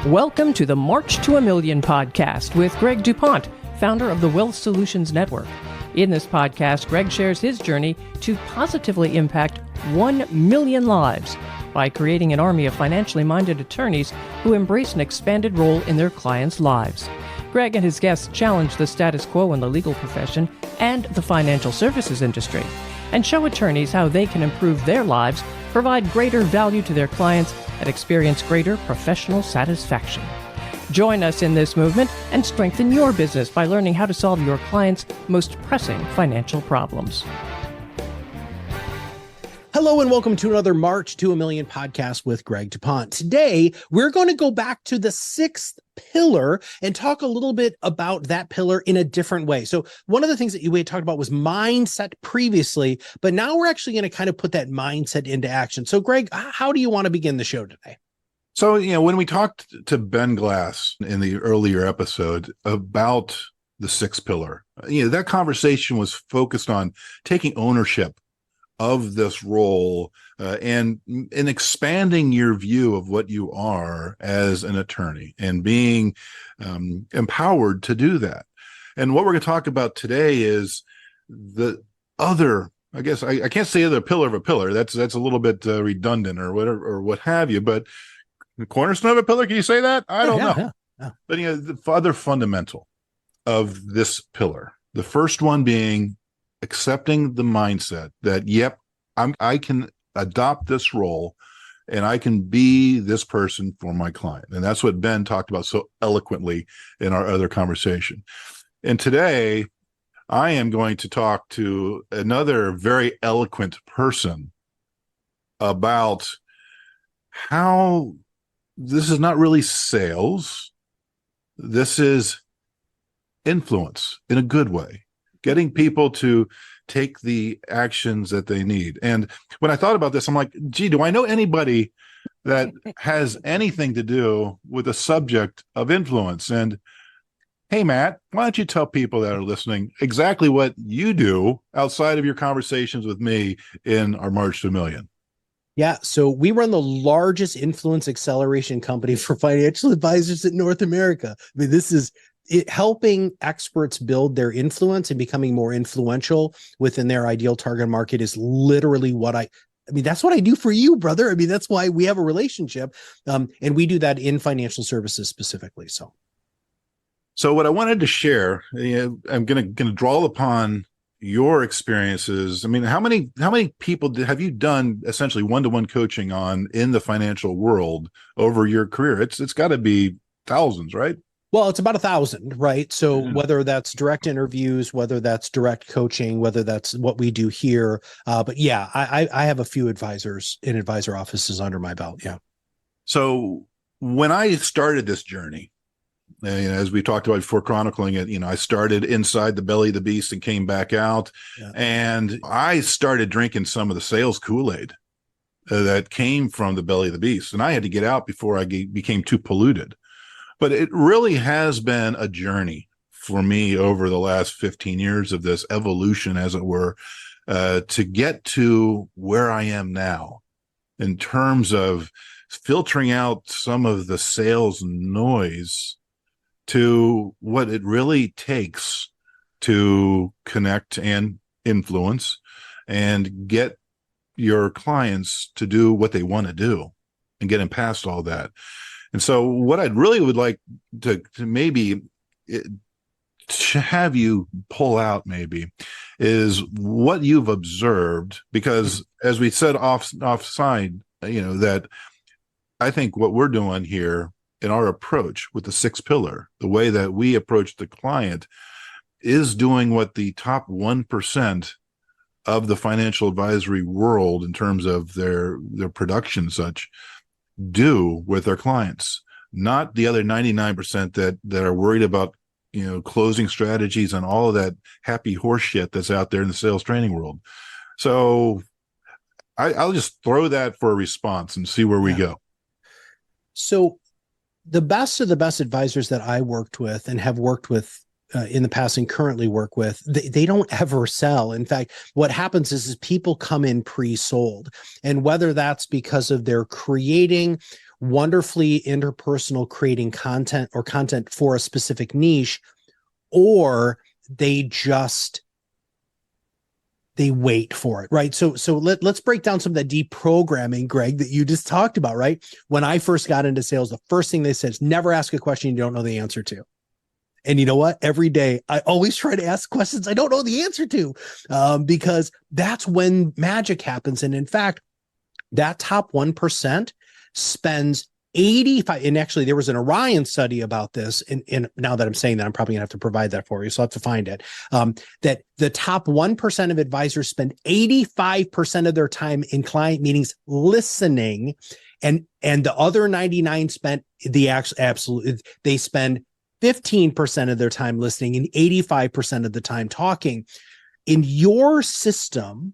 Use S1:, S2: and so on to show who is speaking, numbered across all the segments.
S1: Welcome to the March to a Million podcast with Greg DuPont, founder of the Wealth Solutions Network. In this podcast, Greg shares his journey to positively impact 1 million lives by creating an army of financially minded attorneys who embrace an expanded role in their clients' lives. Greg and his guests challenge the status quo in the legal profession and the financial services industry, and show attorneys how they can improve their lives, provide greater value to their clients, and experience greater professional satisfaction. Join us in this movement and strengthen your business by learning how to solve your clients' most pressing financial problems.
S2: Hello and welcome to another March to a Million podcast with Greg DuPont. Today, we're going to go back to the sixth pillar and talk a little bit about that pillar in a different way. So one of the things that we had talked about was mindset previously, but now we're actually going to kind of put that mindset into action. So Greg, how do you want to begin the show today?
S3: So, when we talked to Ben Glass in the earlier episode about the sixth pillar, that conversation was focused on taking ownership of this role and expanding your view of what you are as an attorney and being empowered to do that. And what we're going to talk about today is the other, I guess I can't say other pillar of a pillar. That's a little bit redundant or whatever or what have you. But the cornerstone of a pillar, can you say that? I don't know. Yeah. But the other fundamental of this pillar, the first one being accepting the mindset that, yep, I can adopt this role and I can be this person for my client. And that's what Ben talked about so eloquently in our other conversation. And today I am going to talk to another very eloquent person about how this is not really sales. This is influence in a good way. Getting people to take the actions that they need. And when I thought about this, I'm like, gee, do I know anybody that has anything to do with the subject of influence? And hey, Matt, why don't you tell people that are listening exactly what you do outside of your conversations with me in our March to a Million?
S2: Yeah, so we run the largest influence acceleration company for financial advisors in North America. I mean, this is helping experts build their influence and becoming more influential within their ideal target market is literally what I mean, that's what I do for you, brother. I mean, that's why we have a relationship. And we do that in financial services specifically. So
S3: what I wanted to share, I'm going to draw upon your experiences. I mean, how many people have you done essentially one-to-one coaching on in the financial world over your career? It's got to be thousands, right?
S2: Well, it's about 1,000, right? So whether that's direct interviews, whether that's direct coaching, whether that's what we do here. But yeah, I have a few advisors in advisor offices under my belt. Yeah.
S3: So when I started this journey, as we talked about before chronicling it, I started inside the belly of the beast and came back out. Yeah. And I started drinking some of the sales Kool-Aid that came from the belly of the beast. And I had to get out before I became too polluted. But it really has been a journey for me over the last 15 years of this evolution, as it were, to get to where I am now in terms of filtering out some of the sales noise to what it really takes to connect and influence and get your clients to do what they want to do and get them past all that. And so what I'd really would like to maybe have you pull out maybe is what you've observed, because as we said offside, that I think what we're doing here in our approach with the sixth pillar, the way that we approach the client is doing what the top 1% of the financial advisory world in terms of their production and such do with their clients, not the other 99% that are worried about, closing strategies and all of that happy horse shit that's out there in the sales training world. So I'll just throw that for a response and see where we go.
S2: So the best of the best advisors that I worked with and have worked with in the past and currently work with, they don't ever sell. In fact, what happens is people come in pre-sold. And whether that's because of their creating wonderfully interpersonal, creating content or content for a specific niche, or they wait for it, right? So let's break down some of that deprogramming, Greg, that you just talked about, right? When I first got into sales, the first thing they said is never ask a question you don't know the answer to. And you know what? Every day, I always try to ask questions I don't know the answer to, because that's when magic happens. And in fact, that top 1% spends 85, and actually there was an Orion study about this. And now that I'm saying that, I'm probably gonna have to provide that for you. So I'll have to find it. That the top 1% of advisors spend 85% of their time in client meetings listening, and the other 99 spent the absolute, they spend 15% of their time listening and 85% of the time talking. In your system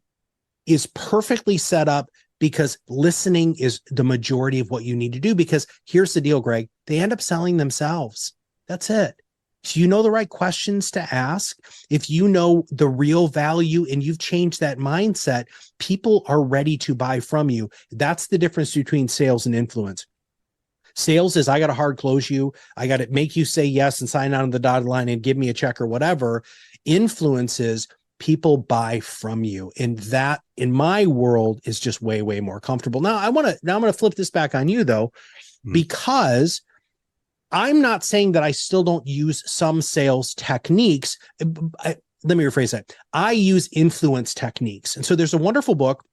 S2: is perfectly set up because listening is the majority of what you need to do. Because here's the deal, Greg, they end up selling themselves. That's it. If you know the right questions to ask, if you know the real value and you've changed that mindset, people are ready to buy from you. That's the difference between sales and influence. Sales is I got to hard close you. I got to make you say yes and sign on the dotted line and give me a check or whatever. Influence is people buy from you. And that in my world is just way, way more comfortable. Now I'm going to flip this back on you though, because I'm not saying that I still don't use some sales techniques. Let me rephrase that. I use influence techniques. And so there's a wonderful book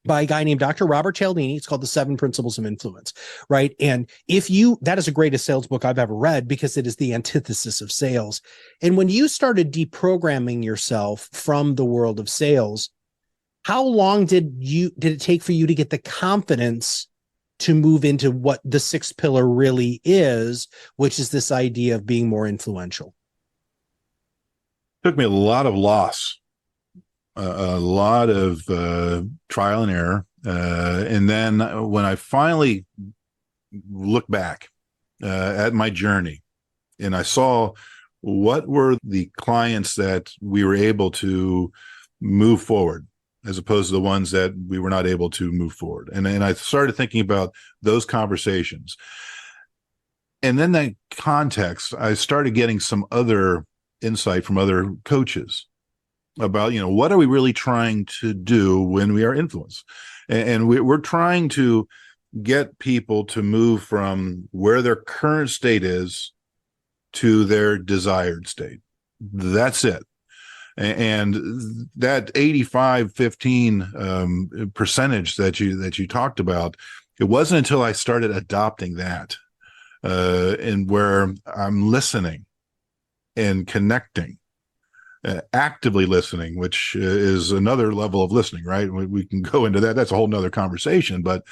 S2: by a guy named Dr. Robert Cialdini. It's called The 7 Principles of Influence, right? And that is the greatest sales book I've ever read because it is the antithesis of sales. And when you started deprogramming yourself from the world of sales, how long did it take for you to get the confidence to move into what the 6th pillar really is, which is this idea of being more influential?
S3: It took me a lot of loss. A lot of trial and error. And then when I finally looked back at my journey and I saw what were the clients that we were able to move forward as opposed to the ones that we were not able to move forward. And I started thinking about those conversations. And then that context, I started getting some other insight from other coaches about, what are we really trying to do when we are influenced? And we're trying to get people to move from where their current state is to their desired state. That's it. And that 85-15 percentage that you talked about, it wasn't until I started adopting that and where I'm listening and connecting, actively listening, which is another level of listening, right? We can go into that. That's a whole nother conversation. But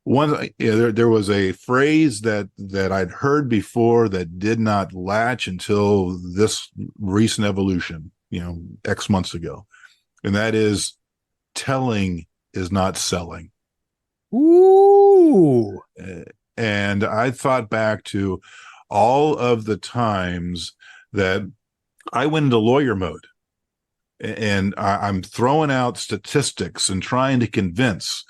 S3: there was a phrase that I'd heard before that did not latch until this recent evolution, X months ago. And that is telling is not selling.
S2: Ooh.
S3: And I thought back to all of the times that I went into lawyer mode and I'm throwing out statistics and trying to convince.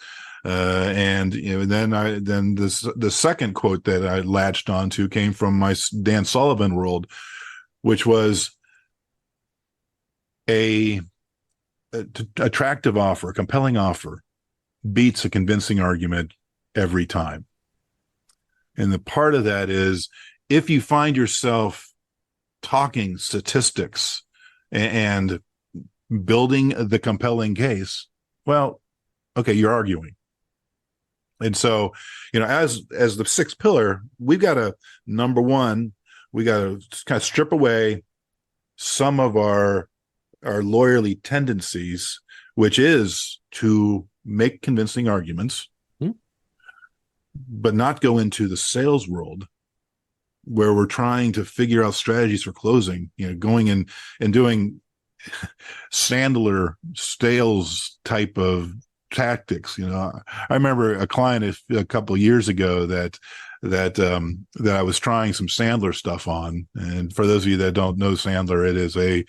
S3: And then the second quote that I latched onto came from my Dan Sullivan world, which was a attractive offer, a compelling offer beats a convincing argument every time. And the part of that is if you find yourself talking statistics and building the compelling case, well, okay, you're arguing. And so, as the 6th pillar, we've got to, number one, we got to kind of strip away some of our lawyerly tendencies, which is to make convincing arguments, but not go into the sales world where we're trying to figure out strategies for closing, going in and doing Sandler sales type of tactics. I remember a client a couple of years ago that I was trying some Sandler stuff on. And for those of you that don't know Sandler, it is a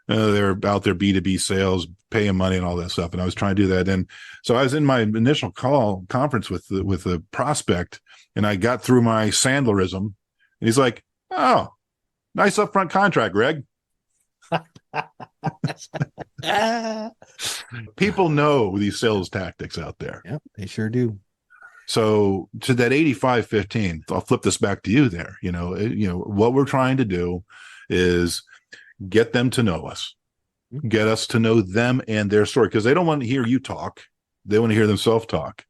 S3: They're out there B2B sales, paying money and all that stuff. And I was trying to do that. And so I was in my initial conference with the prospect, and I got through my Sandlerism, and he's like, "Oh, nice upfront contract, Greg." People know these sales tactics out there.
S2: Yeah, they sure do.
S3: So to that 85-15, I'll flip this back to you there. What we're trying to do is get them to know us, get us to know them and their story, because they don't want to hear you talk. They want to hear themselves talk.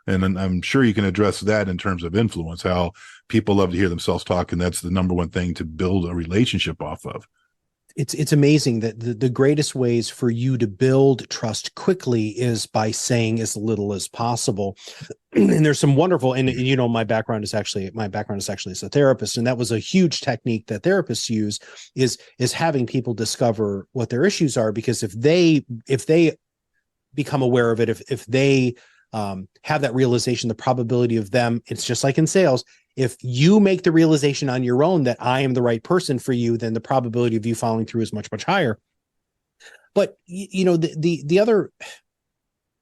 S3: And I'm sure you can address that in terms of influence, how people love to hear themselves talk. And that's the number one thing to build a relationship off of.
S2: It's amazing that the greatest ways for you to build trust quickly is by saying as little as possible. And there's some wonderful, and my background is actually as a therapist, and that was a huge technique that therapists use is having people discover what their issues are, because if they become aware of it, if they have that realization, the probability of them, it's just like in sales. If you make the realization on your own that I am the right person for you, then the probability of you following through is much, much higher. But the other,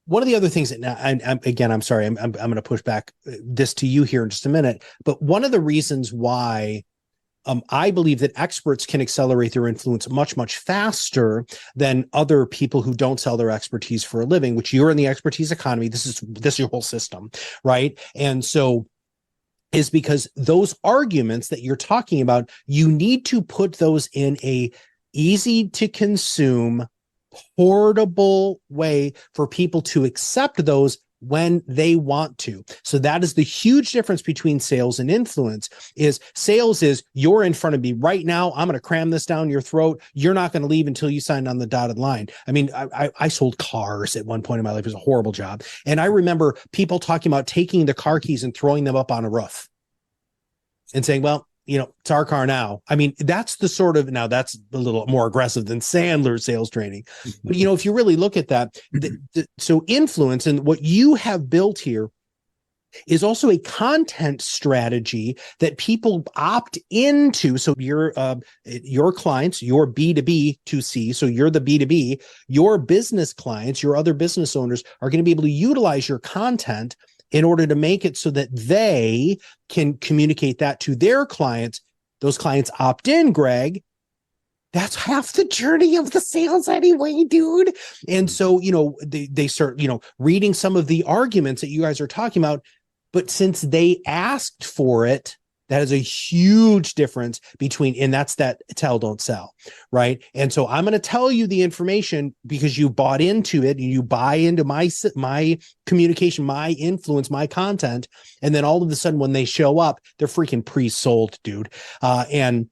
S2: one of the other things that now, I'm sorry, I'm going to push back this to you here in just a minute. But one of the reasons why I believe that experts can accelerate their influence much, much faster than other people who don't sell their expertise for a living, which you're in the expertise economy. This is your whole system, right? And so is because those arguments that you're talking about, you need to put those in a easy to consume, portable way for people to accept those when they want to. So that is the huge difference between sales and influence. Is sales is you're in front of me right now. I'm going to cram this down your throat. You're not going to leave until you sign on the dotted line. I mean, I sold cars at one point in my life. It was a horrible job. And I remember people talking about taking the car keys and throwing them up on a roof and saying, well, it's our car now. I mean, that's the sort of, now that's a little more aggressive than Sandler's sales training. But, if you really look at that, so influence and what you have built here is also a content strategy that people opt into. So your clients, your B2B to C, so you're the B2B, your business clients, your other business owners are going to be able to utilize your content in order to make it so that they can communicate that to their clients. Those clients opt in, Greg. That's half the journey of the sales anyway, dude. And so, they start, reading some of the arguments that you guys are talking about. But since they asked for it, that is a huge difference between, and that's that tell, don't sell, right? And so I'm going to tell you the information because you bought into it and you buy into my communication, my influence, my content. And then all of a sudden when they show up, they're freaking pre-sold, dude. And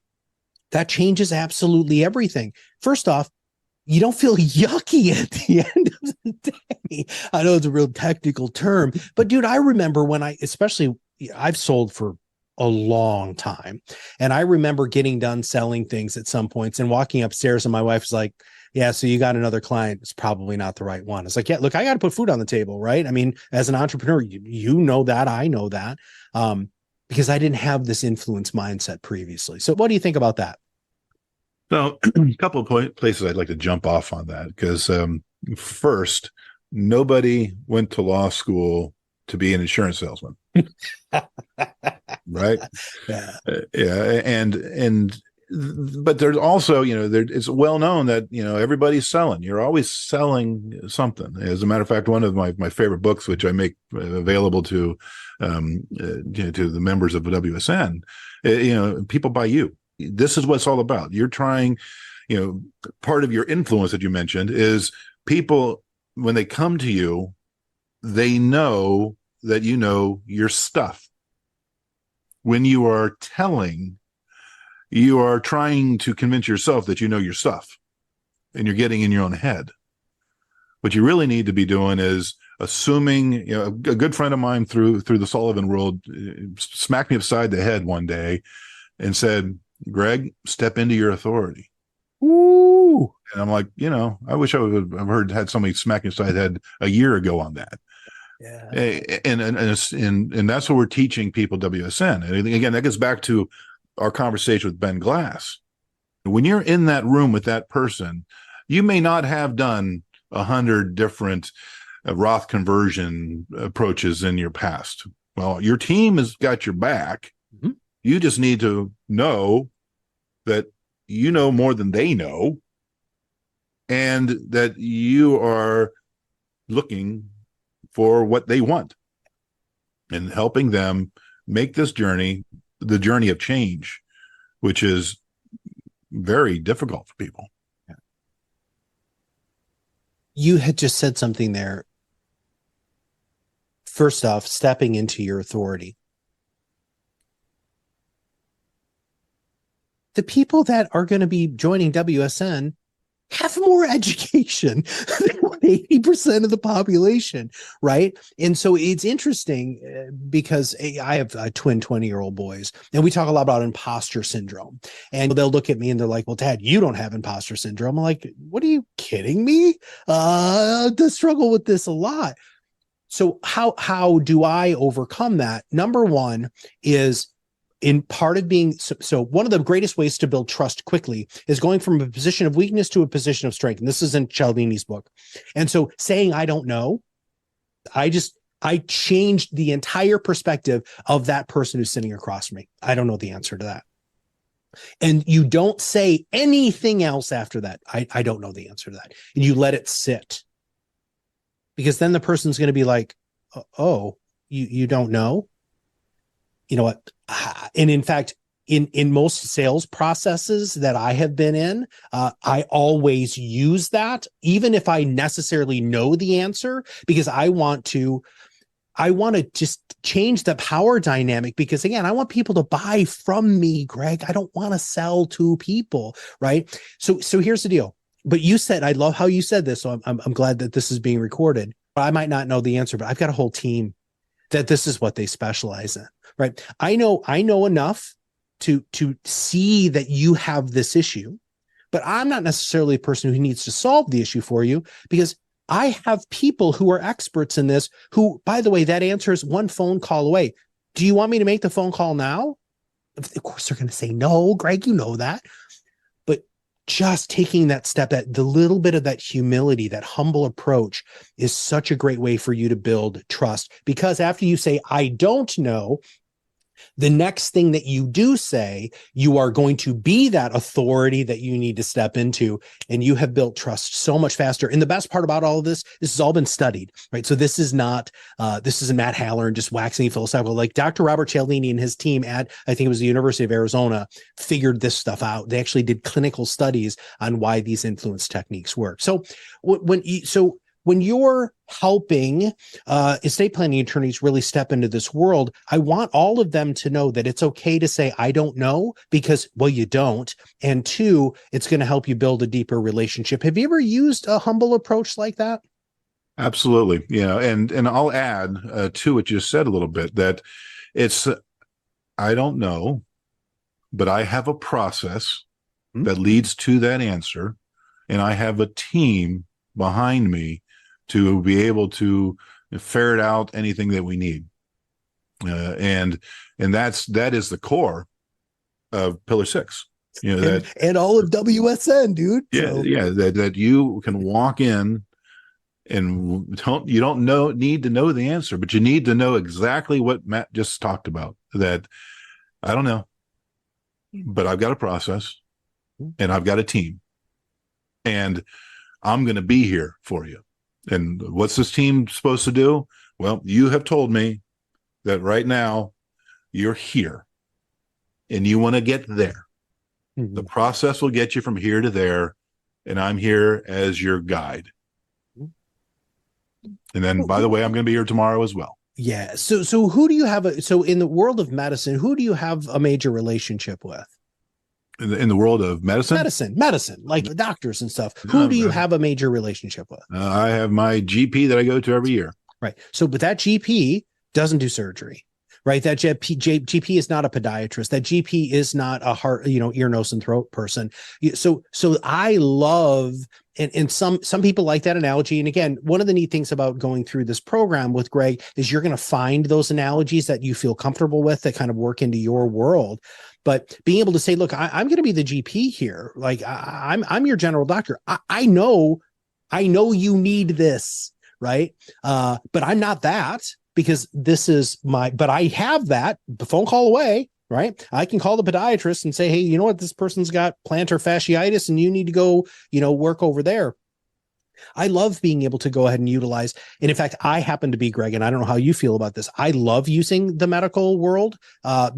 S2: that changes absolutely everything. First off, you don't feel yucky at the end of the day. I know it's a real technical term, but dude, I remember when I've sold for a long time. And I remember getting done selling things at some points and walking upstairs and my wife's like, yeah, so you got another client. It's probably not the right one. It's like, yeah, look, I got to put food on the table, right? I mean, as an entrepreneur, you know that, I know that, because I didn't have this influence mindset previously. So what do you think about that?
S3: So a couple of places I'd like to jump off on that, because first, nobody went to law school to be an insurance salesman. Right. But there's also, it's well known that, everybody's selling. You're always selling something. As a matter of fact, one of my favorite books, which I make available to the members of WSN, people buy you. This is what it's all about. You're trying, part of your influence that you mentioned is people, when they come to you, they know that you know your stuff. When you are telling, you are trying to convince yourself that you know your stuff and you're getting in your own head. What you really need to be doing is assuming, a good friend of mine through the Sullivan world smacked me upside the head one day and said, Greg, step into your authority.
S2: Ooh.
S3: And I'm like, I wish I would have had somebody smack me upside the head a year ago on that.
S2: Yeah.
S3: And that's what we're teaching people WSN. And again, that gets back to our conversation with Ben Glass. When you're in that room with that person, you may not have done 100 different Roth conversion approaches in your past. Well, your team has got your back. Mm-hmm. You just need to know that you know more than they know, and that you are looking for what they want and helping them make this journey, the journey of change, which is very difficult for people.
S2: You had just said something there. First off, stepping into your authority. The people that are going to be joining WSN have more education than 80% of the population, right? And so it's interesting because I have twin 20-year-old boys, and we talk a lot about imposter syndrome. And they'll look at me and they're like, well, Dad, you don't have imposter syndrome. I'm like, what are you kidding me? I struggle with this a lot. So how do I overcome that? Number one is, in part of being, so one of the greatest ways to build trust quickly is going from a position of weakness to a position of strength. And this is in Cialdini's book. And so saying, I don't know, I changed the entire perspective of that person who's sitting across from me. I don't know the answer to that. And you don't say anything else after that. I don't know the answer to that. And you let it sit. Because then the person's going to be like, oh, you don't know? You know what? And in fact, in most sales processes that I have been in, I always use that, even if I necessarily know the answer, because I want to just change the power dynamic, because again, I want people to buy from me, Greg. I don't want to sell to people, right? So here's the deal. But you said, I love how you said this, so I'm glad that this is being recorded. I might not know the answer, but I've got a whole team that this is what they specialize in, right? I know enough to see that you have this issue, but I'm not necessarily a person who needs to solve the issue for you, because I have people who are experts in this who, by the way, that answer is one phone call away. Do you want me to make the phone call now? Of course, they're going to say, no, Greg, you know that. But just taking that step, that the little bit of that humility, that humble approach is such a great way for you to build trust. Because after you say, I don't know, the next thing that you do say, you are going to be that authority that you need to step into, and you have built trust so much faster. And the best part about all of this has all been studied, right? So this is not, this isn't Matt Halloran just waxing philosophical. Like Dr. Robert Cialdini and his team at, I think it was the University of Arizona, figured this stuff out. They actually did clinical studies on why these influence techniques work. So when you're helping estate planning attorneys really step into this world, I want all of them to know that it's okay to say, I don't know, because, well, you don't. And two, it's going to help you build a deeper relationship. Have you ever used a humble approach like that?
S3: Absolutely. Yeah. And I'll add to what you said a little bit, that it's, I don't know, but I have a process that leads to that answer. And I have a team behind me to be able to ferret out anything that we need. And that is the core of Pillar 6. You know,
S2: and all of WSN, dude.
S3: Yeah. So. Yeah. That you can walk in and you don't need to know the answer, but you need to know exactly what Matt just talked about, that I don't know, but I've got a process and I've got a team, and I'm going to be here for you. And what's this team supposed to do? Well, you have told me that right now you're here and you want to get there. Mm-hmm. The process will get you from here to there, and I'm here as your guide. And then, by the way, I'm going to be here tomorrow as well.
S2: Yeah. So who do you have? So in the world of medicine, who do you have a major relationship with?
S3: In the world of medicine,
S2: like doctors and stuff. Who do you have a major relationship with?
S3: I have my GP that I go to every year.
S2: Right. So, but that GP doesn't do surgery, right? That GP is not a podiatrist. That GP is not a heart, ear, nose, and throat person. So I love, and some people like that analogy. And again, one of the neat things about going through this program with Greg is you're going to find those analogies that you feel comfortable with, that kind of work into your world. But being able to say, look, I'm going to be the GP here. Like I'm your general doctor. I know you need this, right? But I'm not that, because this is but I have that the phone call away, right? I can call the podiatrist and say, hey, you know what? This person's got plantar fasciitis and you need to go, work over there. I love being able to go ahead and utilize. And in fact, I happen to be, Greg, and I don't know how you feel about this. I love using the medical world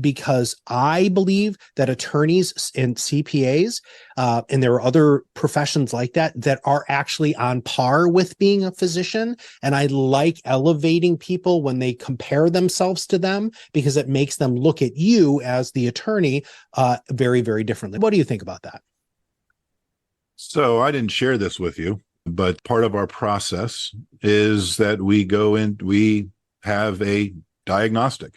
S2: because I believe that attorneys and CPAs, and there are other professions like that are actually on par with being a physician. And I like elevating people when they compare themselves to them, because it makes them look at you as the attorney very, very differently. What do you think about that?
S3: So I didn't share this with you, but part of our process is that we go in, we have a diagnostic.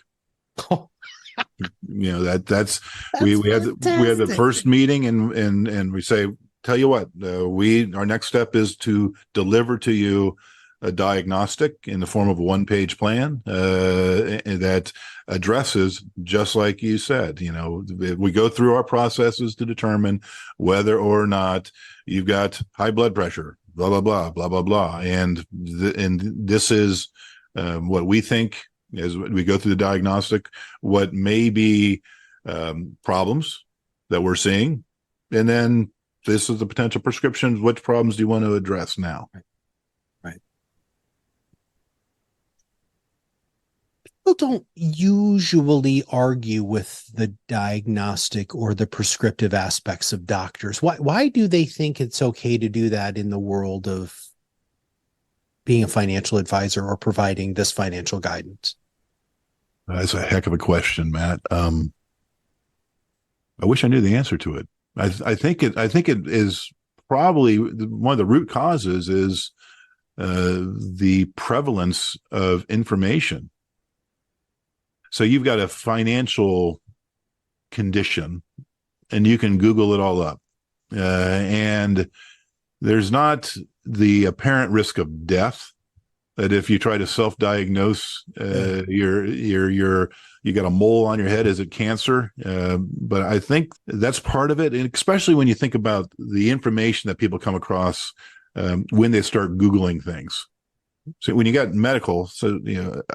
S3: That's we have the first meeting and we say, tell you what, our next step is to deliver to you a diagnostic in the form of a one-page plan that addresses, just like you said, we go through our processes to determine whether or not you've got high blood pressure, blah, blah, blah, blah, blah, blah. And this is what we think as we go through the diagnostic, what may be problems that we're seeing. And then this is the potential prescriptions. Which problems do you want to address now?
S2: Right. People don't usually argue with the diagnostic or the prescriptive aspects of doctors. Why do they think it's okay to do that in the world of being a financial advisor or providing this financial guidance?
S3: That's a heck of a question, Matt. I wish I knew the answer to it. I think it is probably one of the root causes is the prevalence of information. So you've got a financial condition and you can Google it all up. And there's not the apparent risk of death that if you try to self-diagnose, you got a mole on your head, is it cancer? But I think that's part of it. And especially when you think about the information that people come across when they start Googling things. So when you got medical,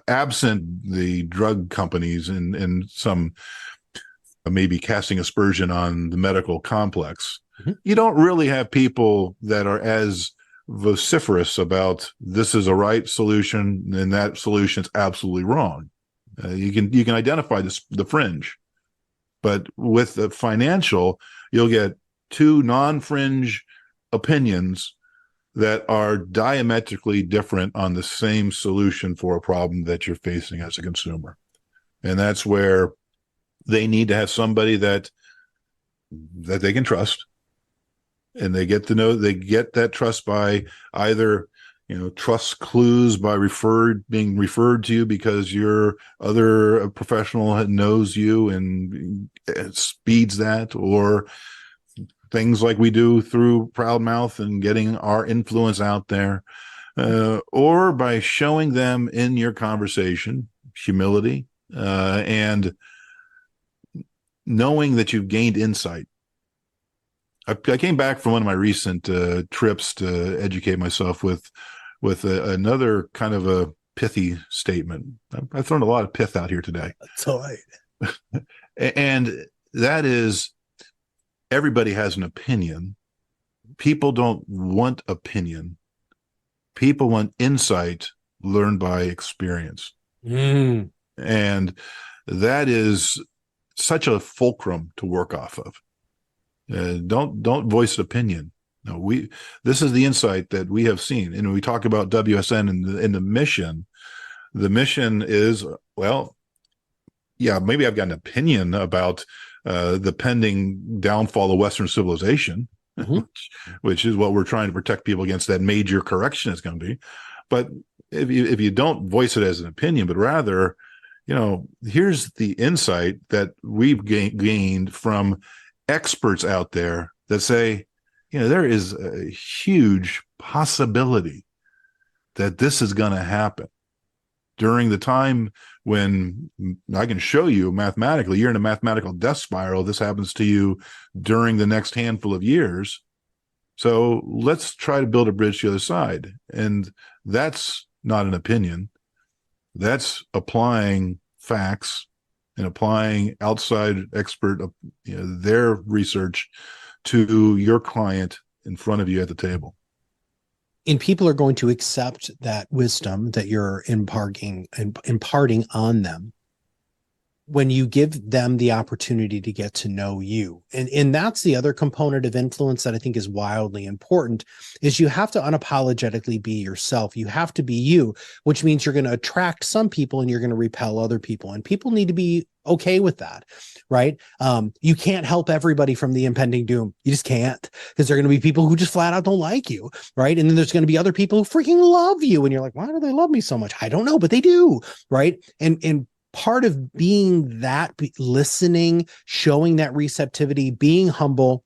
S3: absent the drug companies and some maybe casting aspersion on the medical complex, you don't really have people that are as vociferous about this is a right solution and that solution's absolutely wrong. You can identify the fringe, but with the financial, you'll get two non-fringe opinions that are diametrically different on the same solution for a problem that you're facing as a consumer. And that's where they need to have somebody that they can trust. And they get that trust by either, trust clues by being referred to you because your other professional knows you and it speeds that, or things like we do through Proud Mouth and getting our influence out there, or by showing them in your conversation humility and knowing that you've gained insight. I came back from one of my recent trips to educate myself with another kind of a pithy statement. I've thrown a lot of pith out here today.
S2: That's all right.
S3: And that is, everybody has an opinion. People don't want opinion. People want insight learned by experience. And that is such a fulcrum to work off of. Don't voice opinion. No, this is the insight that we have seen. And when we talk about WSN and the mission, the mission is, well, yeah, maybe I've got an opinion about the pending downfall of Western civilization, which is what we're trying to protect people against, that major correction is going to be. But if you don't voice it as an opinion, but rather, here's the insight that we've gained from experts out there that say, there is a huge possibility that this is going to happen. during the time when I can show you mathematically, you're in a mathematical death spiral. This happens to you during the next handful of years. So let's try to build a bridge to the other side. And that's not an opinion. That's applying facts and applying outside expert, their research to your client in front of you at the table.
S2: And people are going to accept that wisdom that you're imparting on them when you give them the opportunity to get to know you. And that's the other component of influence that I think is wildly important, is you have to unapologetically be yourself. You have to be you, which means you're going to attract some people and you're going to repel other people. And people need to be okay with that, right? You can't help everybody from the impending doom. You just can't, because there are going to be people who just flat out don't like you, right? And then there's going to be other people who freaking love you. And you're like, why do they love me so much? I don't know, but they do, right? And part of being that, listening, showing that receptivity, being humble,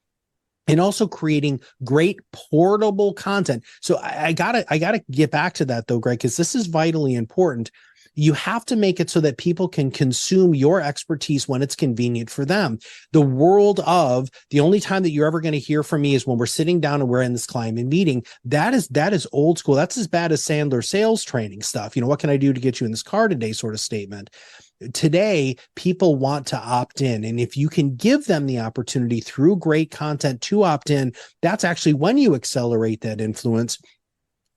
S2: and also creating great portable content. So I gotta get back to that though, Greg, because this is vitally important. You have to make it so that people can consume your expertise when it's convenient for them. The world of the only time that you're ever going to hear from me is when we're sitting down and we're in this client meeting. That is old school. That's as bad as Sandler sales training stuff. What can I do to get you in this car today sort of statement. Today, people want to opt in. And if you can give them the opportunity through great content to opt in, that's actually when you accelerate that influence.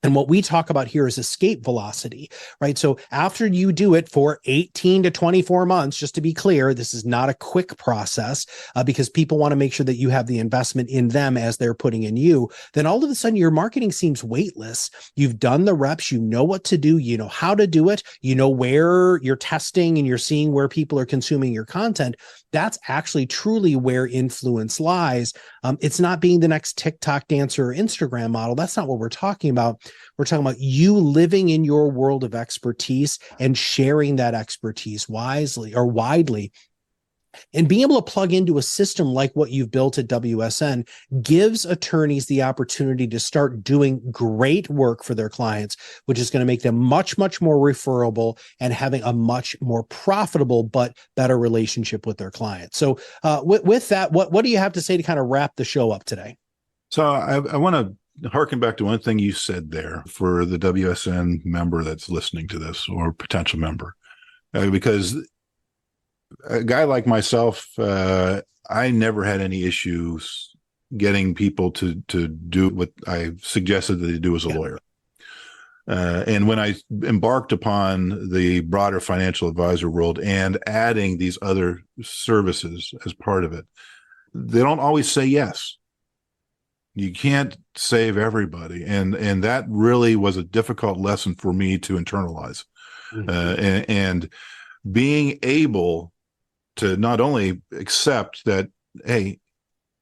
S2: And what we talk about here is escape velocity, right? So after you do it for 18 to 24 months, just to be clear, this is not a quick process because people want to make sure that you have the investment in them as they're putting in you. Then all of a sudden your marketing seems weightless. You've done the reps, you know what to do, you know how to do it, you know where you're testing and you're seeing where people are consuming your content. That's actually truly where influence lies. It's not being the next TikTok dancer or Instagram model. That's not what we're talking about. We're talking about you living in your world of expertise and sharing that expertise wisely or widely. And being able to plug into a system like what you've built at WSN gives attorneys the opportunity to start doing great work for their clients, which is going to make them much, much more referable and having a much more profitable but better relationship with their clients. So with that, what do you have to say to kind of wrap the show up today?
S3: So I want to harken back to one thing you said there for the WSN member that's listening to this or potential member, because a guy like myself, I never had any issues getting people to do what I suggested that they do as a lawyer. And when I embarked upon the broader financial advisor world and adding these other services as part of it, they don't always say yes. You can't save everybody. And that really was a difficult lesson for me to internalize. Mm-hmm. And being able to not only accept that, hey,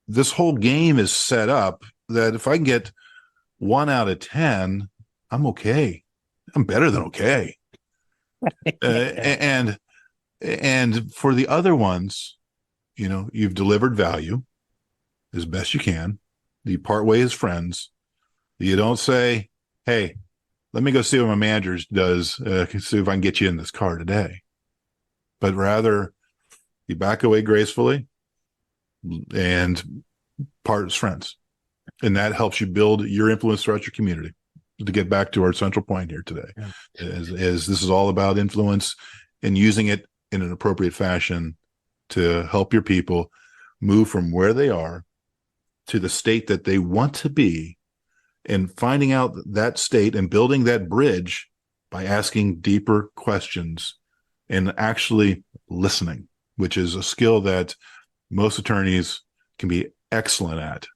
S3: this whole game is set up that if I can get 1 out of 10, I'm okay. I'm better than okay. And for the other ones, you've delivered value as best you can. You part ways as friends. You don't say, hey, let me go see what my manager does, see if I can get you in this car today. But rather, you back away gracefully and part as friends. And that helps you build your influence throughout your community. To get back to our central point here today, as this is all about influence and using it in an appropriate fashion to help your people move from where they are to the state that they want to be, and finding out that state and building that bridge by asking deeper questions and actually listening, which is a skill that most attorneys can be excellent at.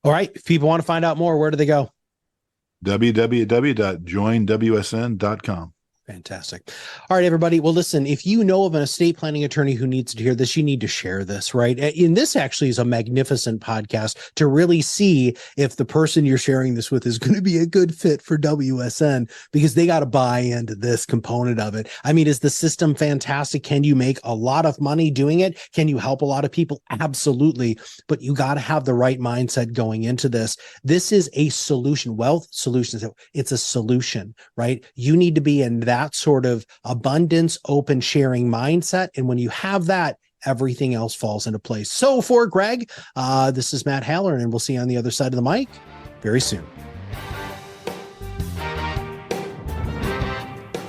S2: All right. If people want to find out more, where do they go?
S3: www.joinwsn.com.
S2: Fantastic. All right, everybody. Well, listen, if you know of an estate planning attorney who needs to hear this, you need to share this, right? And this actually is a magnificent podcast to really see if the person you're sharing this with is going to be a good fit for WSN, because they got to buy into this component of it. I mean, is the system fantastic? Can you make a lot of money doing it? Can you help a lot of people? Absolutely. But you got to have the right mindset going into this. This is a solution. Wealth Solutions. It's a solution, right? You need to be in that that sort of abundance, open sharing mindset. And when you have that, everything else falls into place. So for Greg, this is Matt Halloran, and we'll see you on the other side of the mic very soon.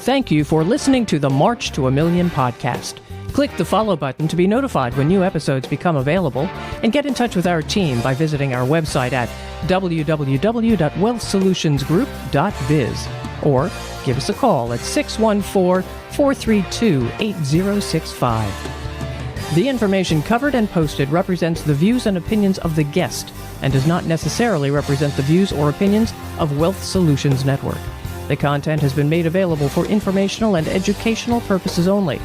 S1: Thank you for listening to the March to a Million podcast. Click the follow button to be notified when new episodes become available, and get in touch with our team by visiting our website at www.wealthsolutionsgroup.biz, or give us a call at 614-432-8065. The information covered and posted represents the views and opinions of the guest and does not necessarily represent the views or opinions of Wealth Solutions Network. The content has been made available for informational and educational purposes only.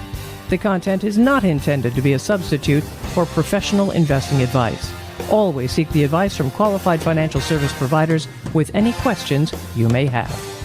S1: The content is not intended to be a substitute for professional investing advice. Always seek the advice from qualified financial service providers with any questions you may have.